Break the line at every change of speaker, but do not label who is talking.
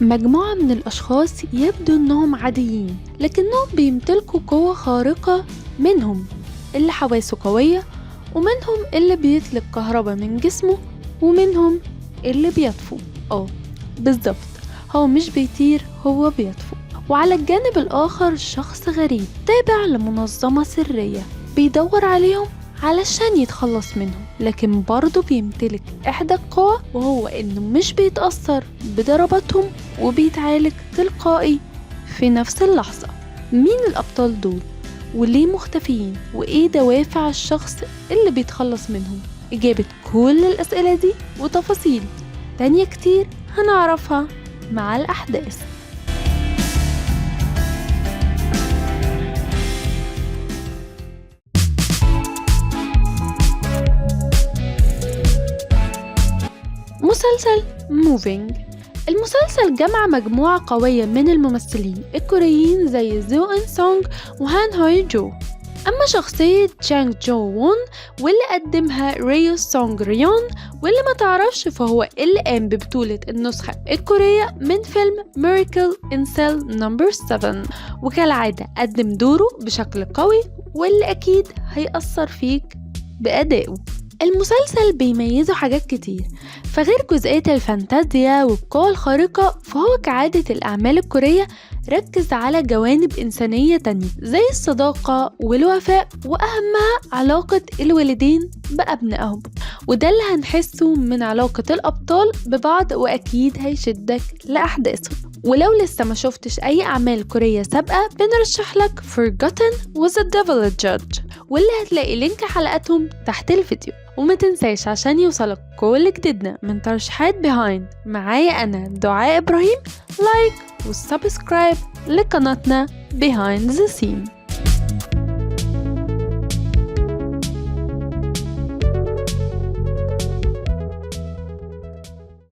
مجموعة من الأشخاص يبدو أنهم عاديين، لكنهم بيمتلكوا قوة خارقة. منهم اللي حواسه قوية، ومنهم اللي بيطلق كهرباء من جسمه، ومنهم اللي بيطفو. بالظبط، هو مش بيطير، هو بيطفو. وعلى الجانب الآخر شخص غريب تابع لمنظمة سرية بيدور عليهم علشان يتخلص منهم، لكن برضه بيمتلك إحدى القوى، وهو إنه مش بيتأثر بضرباتهم وبيتعالج تلقائي في نفس اللحظة. مين الأبطال دول؟ وليه مختفيين؟ وإيه دوافع الشخص اللي بيتخلص منهم؟ إجابة كل الأسئلة دي وتفاصيل تانية كتير هنعرفها مع الأحداث. مسلسل موفينج. المسلسل جمع مجموعة قوية من الممثلين الكوريين زي زو إن سونغ وهان هوي جو. أما شخصية تشانغ جو وون واللي قدمها ريو سونغ ريون، واللي ما تعرفش فهو اللي قام ببطولة النسخة الكورية من فيلم ميراكل إن سيل نمبر 7، وكالعادة قدم دوره بشكل قوي واللي أكيد هيأثر فيك بأدائه. المسلسل بيميزه حاجات كتير، فغير جزئية الفانتازيا والقوى الخارقة، فهو كعادة الأعمال الكورية ركز على جوانب إنسانية تانية زي الصداقة والوفاء، وأهمها علاقة الوالدين بأبنائهم، وده اللي هنحسه من علاقة الأبطال ببعض، وأكيد هيشدك لأحداثهم. ولو لسه ما شفتش أي أعمال كورية سابقة، بنرشح لك Forgotten was a Devil a Judge، واللي هتلاقي لينك حلقاتهم تحت الفيديو. وما تنساش عشان يوصلك كل جديدنا من ترشيحات بيهايند معايا أنا دعاء إبراهيم، لايك والسبسكرايب لقناتنا Behind the Scene.